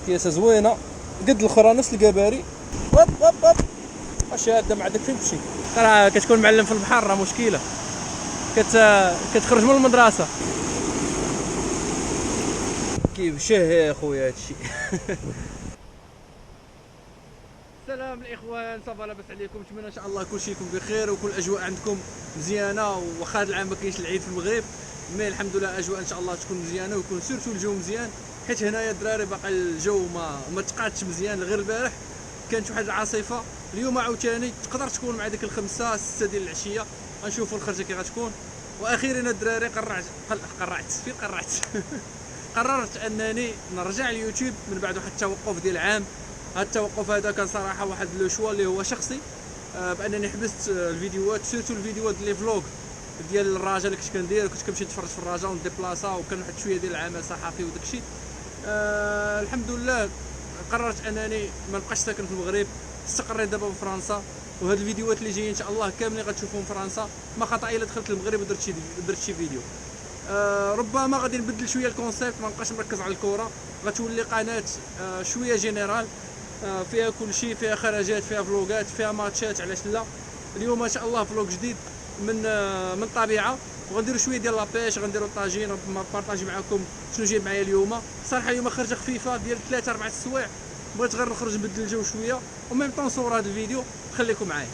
كياسه زوينه قد الاخرى نفس الكباري. هوب هوب هوب شاده ما عندك فين تمشي، راه كتكون معلم في البحر راه مشكله، كتخرج من المدرسه. كيف شهي اخويا هادشي. السلام الاخوان، صافا لاباس عليكم؟ نتمنى ان شاء الله كلشي يكون بخير وكل الاجواء عندكم مزيانه. واخا هذا العام ما كاينش العيد في المغرب، مي الحمد لله الاجواء ان شاء الله تكون مزيانه ويكون سيرتو الجو مزيان، حيت هنايا الدراري باقي الجو ما تقادش مزيان. غير البارح كانت واحد العاصفه، اليوم عاوتاني تقدر تكون مع ديك الخمسة 6 ديال العشيه، غنشوفوا الخرجه كي غتكون. واخيرا الدراري قررت انني نرجع اليوتيوب من بعد واحد التوقف ديال عام. هذا التوقف هذا كان صراحه واحد لو شوا اللي هو شخصي، بانني حبست الفيديوهات، سيرتو الفيديوهات لي فلوغ ديال الرجاء اللي كنت كندير. كنت كنمشي نتفرج في الرجاء ونديبلاصا، وكان واحد شويه ديال العمل صحفي وداكشي. الحمد لله قررت انني ما نبقاش ساكن في المغرب، استقريت دابا في فرنسا. وهاد الفيديوهات اللي جايين ان شاء الله كاملين غتشوفوهم في فرنسا، ما خطا الا دخلت المغرب ودرت شي فيديو. ربما غادي نبدل شويه الكونسيبت، ما نبقاش مركز على الكره، غتولي قناه شويه جينيرال، فيها كل شيء، فيها خرجات، فيها فلوغات، فيها ماتشات، علاش لا. اليوم ان شاء الله فلوغ جديد من الطبيعه، وغنديروا شويه ديال لابيش، غنديروا الطاجين، ربما بارطاجي معكم شنو جايب معايا اليوم. صراحه اليوم خرجه خفيفه ديال 3 4 السوايع، بغيت غير نخرج نبدل الجو شويه وميم طون نصور هذا الفيديو. خليكم معايا.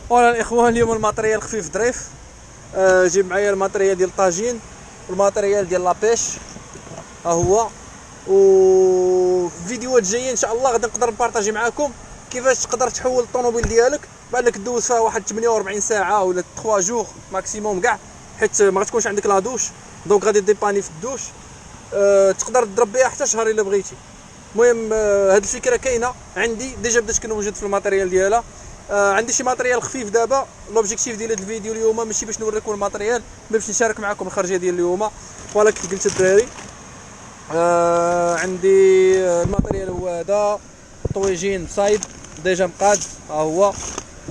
فوالا الاخوان، اليوم الماتريال خفيف ظريف. جيب معايا الماتريال ديال الطاجين والماتريال ديال لابيش، ها هو. وفيديوهات جايين ان شاء الله غادي نقدر نبارطاجي معكم كيفاش تقدر تحول الطوموبيل ديالك بانك دوز فيها واحد 48 ساعه ولا 3 جوغ ماكسيموم كاع، حيت ما غتكونش عندك لا دوش، دونك غادي ديباني في الدوش. تقدر تضرب بها حتى شهر الا بغيتي. المهم هاد الفكره كاينه عندي ديجا، بدات كنوجد في الماتريال ديالها. عندي شي ماتريال خفيف دابا. لوبجيكتيف ديال هاد الفيديو اليوم ماشي باش نوريكم الماتريال، مي باش نشارك معكم الخرجه ديال اليوم. فوالا كيف قلت الدراري، عندي الماتريال هو هذا، طويجين صايب ديجا مقاد، ها هو.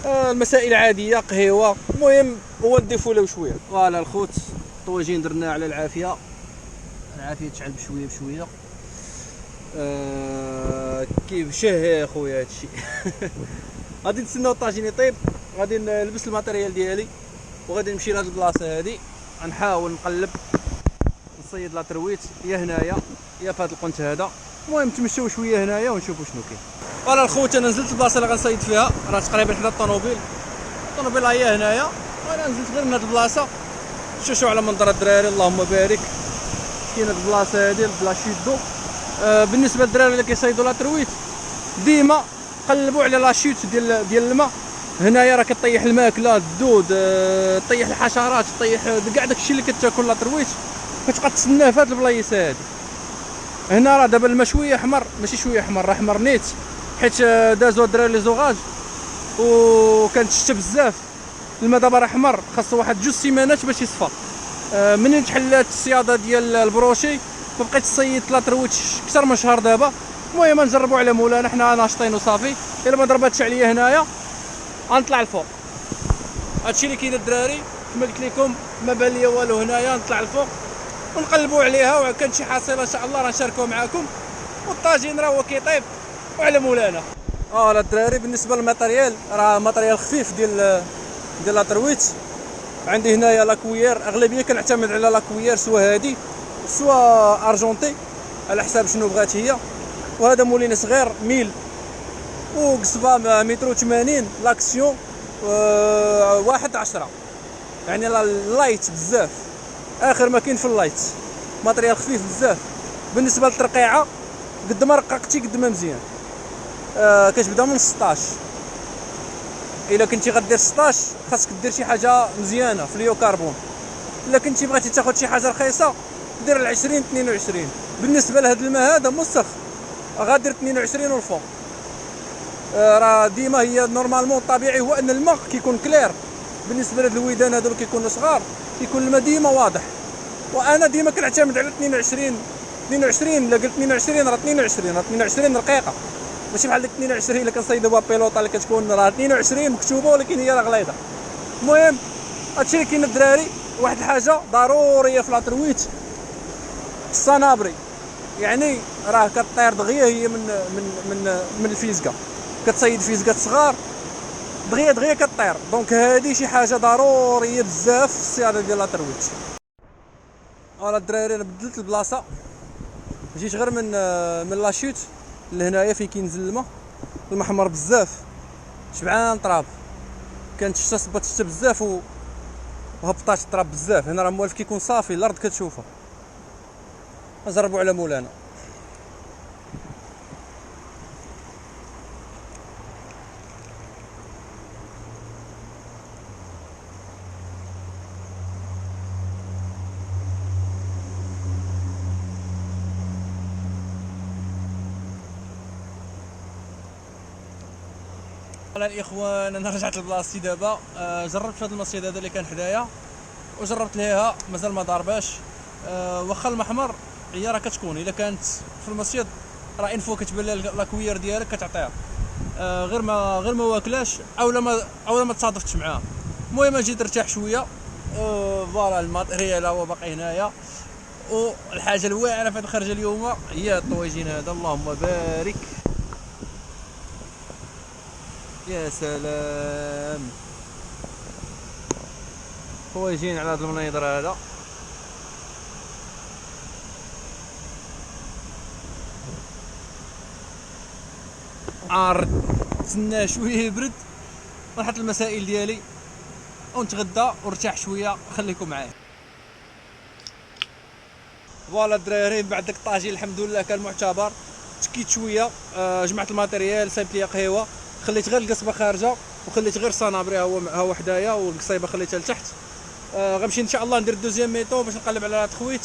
المسائل عاديه، قهيوه، المهم هو نضيفو له شويه. فوالا الخوت، طويجين درناه على العافيه، العافيه تشعل بشويه بشويه. كيف شهي اخويا هادشي. غادي نستناو الطاجين يطيب، غادي نلبس الماتريال ديالي وغادي نمشي لهاد البلاصه هادي، غنحاول نقلب نصيد لا ترويت يا هنايا يا في هاد القنت هذا. المهم نتمشاو شويه هنايا ونشوفوا شنو كاين. فوالا الخوت، انا نزلت البلاصه اللي غنصيد فيها، راه تقريبا حدا الطوموبيل هي هنايا، وانا نزلت غير من هاد البلاصه. شوفوا على منظر الدراري، اللهم بارك. كاين هاد البلاصه هادي بلا شيدو. بالنسبه للدراري اللي كيصيدوا لا ترويت، ديما قلبوا على لا شوت ديال الماء. هنايا راه كطيح الماكله، الدود، طيح الحشرات، طيح كاع داكشي اللي كتاكل لا ترويت، كتبقى تسناه في هاد البلايص هادي. هنا راه دابا الماء شويه احمر، ماشي شويه احمر، راه احمر نيت، حيت دازو الدراري لي زوغاج وكانت الشتا بزاف. الماء دابا راه احمر، خاصو واحد 2 سيمانات باش يصفى. منين تحلات الصياده ديال البروشي ما بقيتش صيد لا ترويت اكثر من شهر دابا. المهم نجربوا على مولانا، حنا ناشطين وصافي. الا ما ضرباتش عليا هنايا غنطلع الفوق. هادشي اللي كاين الدراري، كما قلت لكم ما بان ليا والو هنايا. نطلع الفوق ونقلبوا عليها، وكان شي حصيله ان شاء الله راه نشاركوها معكم. والطاجين راه هو كيطيب وعلى مولانا. لا الدراري، بالنسبه للماتريال راه ماتريال خفيف ديال لا ترويت. عندي هنايا لاكويير، اغلبيه كنعتمد على لاكويير، سوا هادي سوا ارجونتي على حساب شنو بغات هي. وهذا مولين صغير ميل، وقصبه 180 لاكسيون 1/10، يعني اللايت بزاف، اخر ما كاين في اللايت. ماتريال خفيف بزاف. بالنسبه للترقيعه، قد ما رققتي قد ما مزيان. كتبدا من 16. الا كنتي غدير 16 خاصك دير شي حاجه مزيانه في اليو كربون. الا كنتي بغيتي تاخذ شي حاجه رخيصه دير ال 20 22. بالنسبه لهذا الماء هذا مسخ، غادير 22 والفوق. راه ديما هي نورمالمون الطبيعي هو ان الماء كيكون كلير. بالنسبه لهاد الويدان هادو اللي كيكونوا صغار كيكون الماء ديما واضح، وانا ديما كنعتمد على 22. الا قلت 22 راه 22 رقيقه، ماشي بحال ديك 22 اللي كنصيدوها بيلوطه اللي كتكون راه 22 مكتوبه ولكن هي راه غليظه. المهم هادشي اللي كاين الدراري. واحد الحاجه ضروريه في لا ترويت، الصنابري. يعني راه كطير دغيا هي من الفيزكا، كتصيد فيزكات صغار دغيا كطير. دونك هذه شي حاجه ضروريه بزاف في الصياده ديال لاطرويت. فوالا الدراري انا بدلت البلاصه، جيت غير من لاشوت لهنايا فين كينزل الماء حمر بزاف، شبعان تراب، كانت الشتا صبات الشتا بزاف وهبطات التراب بزاف. هنا راه موالف كيكون صافي الارض كتشوفها. نجربوا على مولانا. على الاخوان انا رجعت لبلاصتي دابا. جربت هذا المصيد هذا اللي كان حدايا وجربت ليها مازال ما ضارباش. واخا المحمر هي راه كتكون الا كانت في المصيد راه انفو كتبان لها لاكوير ديالك كتعطيها. غير ما واكلاش اولا ما تصادفتش معاها. المهم جيت نرتاح شويه. فوالا الماتريال هو باقي هنايا. والحاجه الواعره في هذه الخرجه اليوم هي الطويجين هذا. اللهم بارك، يا سلام، طويجين على هذا المنيضر هذا. تسنى شويه يبرد ونحط المسائل ديالي ونتغدى ونرتاح شويه. خليكم معايا. فوالا الدراري بعد داك الطاجين الحمد لله كان معتبر. تكيت شويه، جمعت الماتيريال، صايبت لي قهوه، خليت غير القصبه خارجه وخليت غير الصنابري ها هو حدايا والقصيبه خليتها لتحت. غنمشي ان شاء الله ندير دوزيام ميطو باش نقلب على هاد الخويت.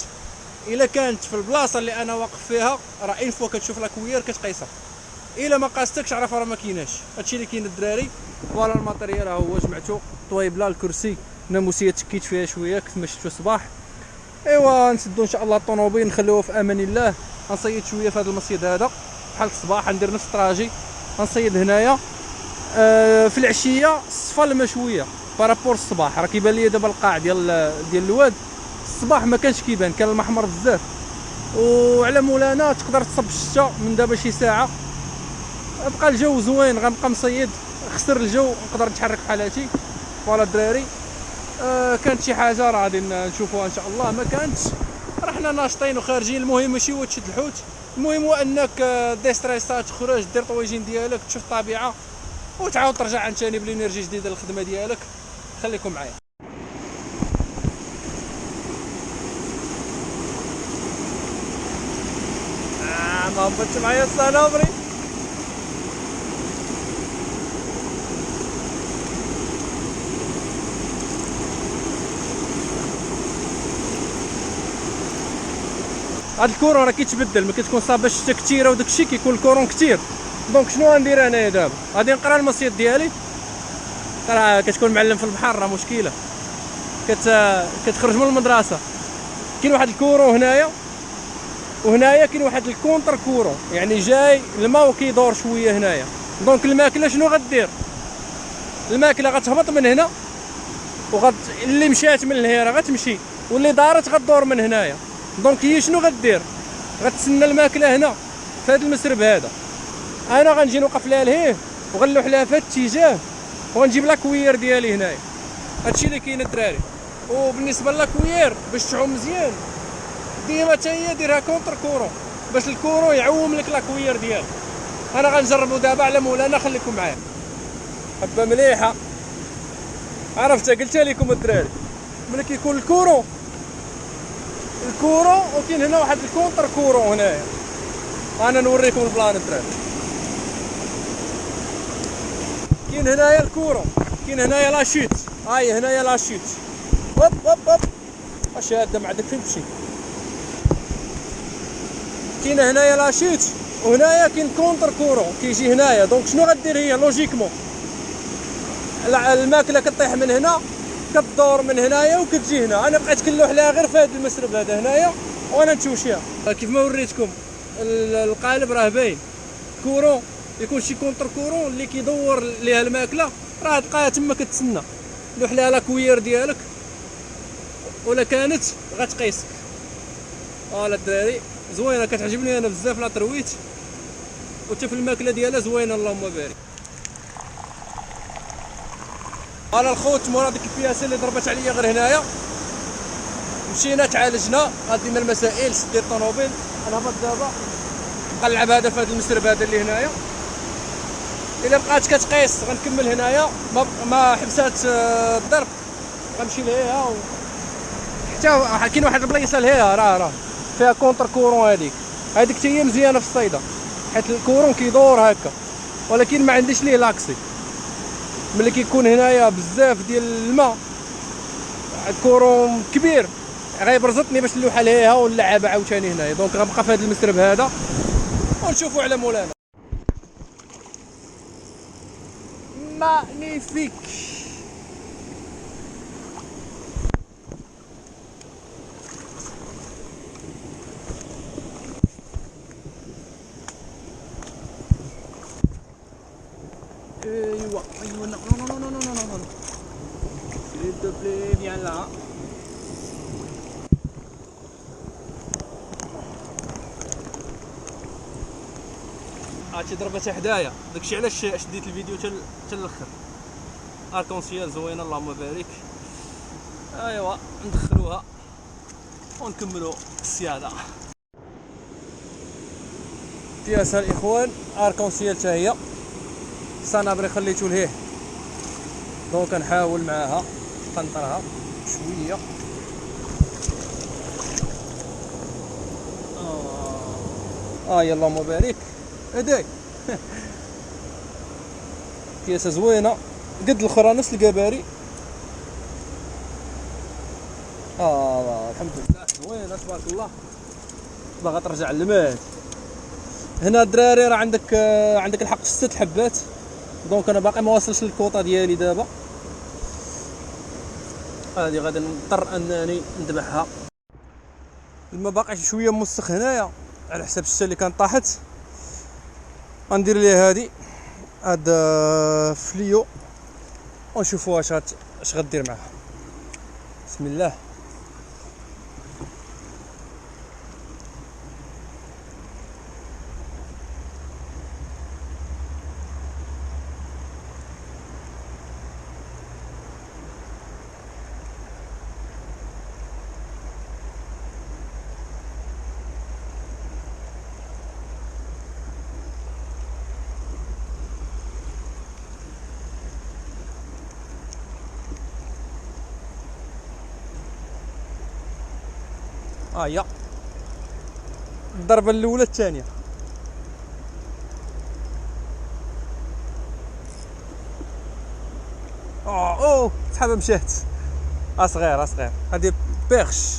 الا كانت في البلاصه اللي انا واقف فيها راه اين فوا كتشوف لاكوير كتقيسها، الا ما قاستكش عرف راه ما كايناش. هادشي اللي كاين الدراري. فوالا الماتيريال ها هو جمعتو، طويبله الكرسي ناموسيه تكيت فيها شويه كما شفتو الصباح. ايوا نسدو ان شاء الله الطوموبيل نخليوه في امان الله. غنصيد شويه في هذا المصيد هذا بحال الصباح، غندير نفس الطراجي غنصيد هنايا. في العشيه صفى الماء شويه بارابور الصباح. راه كيبان لي دابا القاع ديال الواد الصباح ما كانش كيبان، كان المحمر بزاف. وعلى مولانا تقدر تصب الشتا من دابا شي ساعه. بقى الجو زوين غنبقى مصيد، خسر الجو نقدر نتحرك بحال هادشي. فوالا الدراري كانت شي حاجه راه غادي نشوفوها ان شاء الله. ما كانتش راه حنا ناشطين وخارجين. المهم ماشي هو تشد الحوت، المهم هو انك ديستريسات تخرج دير طويجين ديالك تشوف الطبيعه وتعاود ترجع عن ثاني بالانرجي جديده للخدمه ديالك. خليكم معايا. ما هبطش معايا الصنابري. هاد الكورون راه كيتبدل، ما كتكون صابه الشتا كثيره وداك الشيء كيكون الكورون كثير. دونك شنو غندير انايا دابا؟ غادي نقرا المصيد ديالي. راه كتكون معلم في البحر راه مشكله، كتخرج من المدرسه. كاين واحد الكورون هنايا وهنايا كاين واحد الكونتر كورون، يعني جاي الماء وكيدور شويه هنايا. دونك الماكله شنو غدير؟ الماكله غتهبط من هنا اللي مشات من لهيه راه غتمشي، واللي دارت غدور من هنايا. دونك هي شنو غدير؟ غتسنى الماكله هنا في هذا المسرب هذا. انا غنجي نوقف لها لهيه وغنلوح لها في هذا الاتجاه وغنجيب لاكوير ديالي هنايا. هادشي اللي كاين الدراري. وبالنسبه للاكوير باش تعوم مزيان ديما حتى هي ديرها كونتر كورون باش الكورون يعوم لك لاكوير ديالك. انا غنجربو دابا على مولانا. خليكم معايا. حبه مليحه عرفتها قلتها لكم الدراري. ملي كيكون الكورون وكاين هنا واحد الكونتر كورون هنايا. انا نوريكم البلان الدراري. كاين هنايا الكورون، كاين هنايا لاشوت، هاي هنايا لاشوت. هوب هوب هوب اش هذا ما عندك فين تمشي. كاين هنايا لاشوت وهنايا كاين كونتر كورون كيجي هنايا. دونك شنو غدير هي لوجيكمون؟ الماكله كطيح من هنا كتدور من هنايا وكتجي هنا. انا بقيت كنلوح لها غير في هذا المسرب هذا هنايا وانا نتوشيها. كيف ما وريتكم القالب راه باين. كورون يكون شي كونتر كورون اللي كيدور ليها الماكله راه تبقى تما كتسنى. لوح لها لاكوير ديالك ولا كانت غتقيسك. فوالا الدراري زوينه كتعجبني انا بزاف لا ترويت، وحتى في الماكله ديالها زوينه اللهم بارك. انا الخوت مورا ديك البياسه اللي ضربت عليا غير هنايا مشينا تعالجنا، غادينا المسائل شديت الطوموبيل. انا هبط دابا نقلعب هذا في هذا المسرب هذا اللي هنايا، الا بقات كتقيس غنكمل هنايا، ما حبسات الضرب غنمشي ليها حتى كاين واحد البلايصه لهيها راه فيها كونتر كورون. هذيك حتى هي مزيانه في الصيده حيت الكورون كيدور هكا، ولكن ما عنديش ليه لاكسي. ملي كيكون هنايا بزاف ديال الماء الكورون كبير غيبرزطني باش نلوحها ليها ونلعبها عاوتاني هنايا. دونك غنبقى في هذا المسرب هذا ونشوفوا على مولانا. مانيفيك. ايوا ايوا نو نو نو نو نو نو نو s'il te plaît viens là. هادشي ضربتها حدايا، داكشي علاش شديت الفيديو حتى الاخر. اركونسيال زوينه اللهم بارك. ايوا ندخلوها ونكملوا السياده. بياسه الاخوان اركونسيال حتى هي صنابري خليتو لهيه، دونك نحاول معاها نقنطرها شويه. يلا اللهم بارك. هداك بياسه زوينه قد الاخرى نفس الكباري. الحمد لله زوينه تبارك الله. باغا ترجع للمال. هنا الدراري راه عندك الحق في 6 حبات، دونك انا باقي ما واصلش للكوطه ديالي دابا. هذه غادي نضطر انني نذبحها. الماء باقي شويه موسخ هنايا على حساب الشتا اللي كانت طاحت. غندير ليه هاد فليو ونشوفوا اش غدير معاه. بسم الله. يا الضربه الاولى الثانيه. سحابه مشات. اصغير هادي بيرش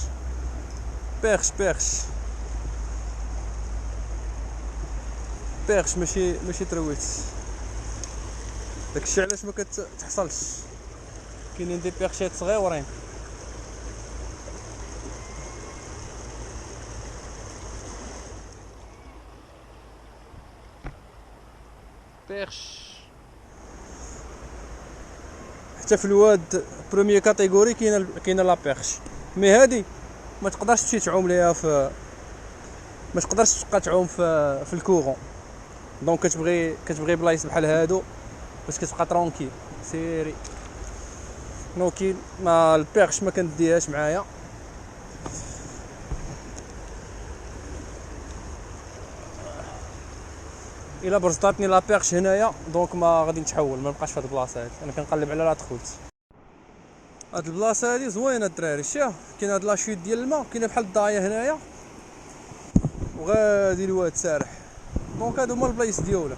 ماشي ترويت. داكشي علاش ما كتحصلش، كاينين دي بيرشات صغيورين. بيرش حتى في الواد بروميير كاتيجوري كاينه لا بيرش، مي هادي ما تقدرش تمشي تعوم ليها ما تقدرش تبقى تعوم في الكورون. دونك كتبغي بلايص بحال هادو باش كتبقى ترونكيل سيري. دونك ما البيرش ما كنديهاش معايا. الا برزطاتني لا بيرش هنايا دونك ما غادي نتحول، ما نبقاش في هاد البلاصه هادي. انا كنقلب على لا دخلت. هاد البلاصه هادي زوينه الدراري. شوف كاين هاد لاشوت ديال الماء، كاينه بحال الضايه هنايا وغادي الواد سارح. دونك هادو هما البلايص ديالها.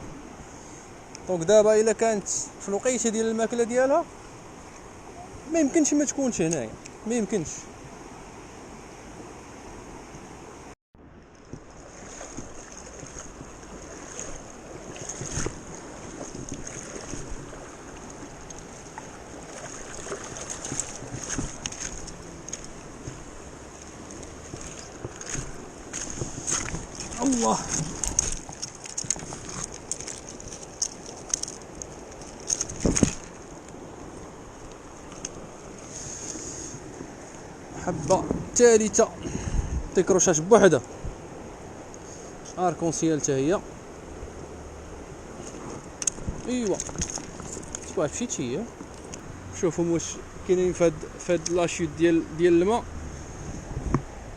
دونك دابا الا كانت في الوقيته ديال الماكله ديالها ما يمكنش ما تكونش هنايا، ما يمكنش. الله حبه ثالثه تيكروشاج بوحده. اركونسيال حتى هي. ايوا واش مشيتي هي. شوفوا واش كاينين فهاد لاشيت ديال الماء.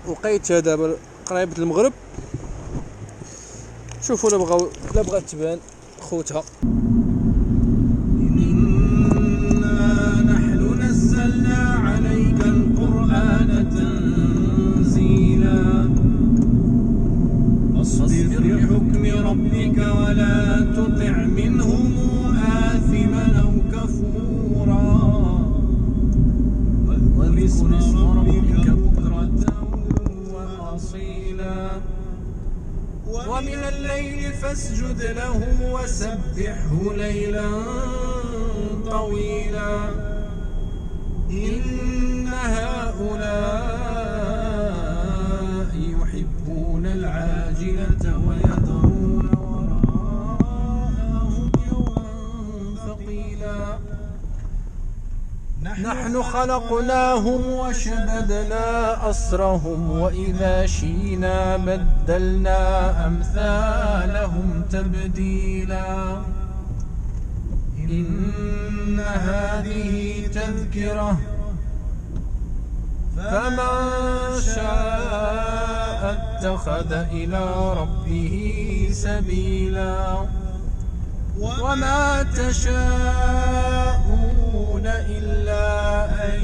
وقيتها دابا قريبه المغرب. شوفوا لا بغات تبان خوتها. إنا نحن نزلنا عليك القرآن تنزيلا فاصبر لحكم ربك ولا تطع منهم آثما أو كفورا واذكر اسم ربك بكرة وأصيلا ومن الليل فاسجد له وسبحه ليلا طويلا إن هؤلاء يحبون العاجلة ويذرون وراءهم يوما ثقيلا نحن خلقناهم وشددنا أسرهم وإذا شئنا بدلنا أمثالهم تبديلا إن هذه تذكرة فمن شاء اتخذ إلى ربه سبيلا وما تشاءون إلا أن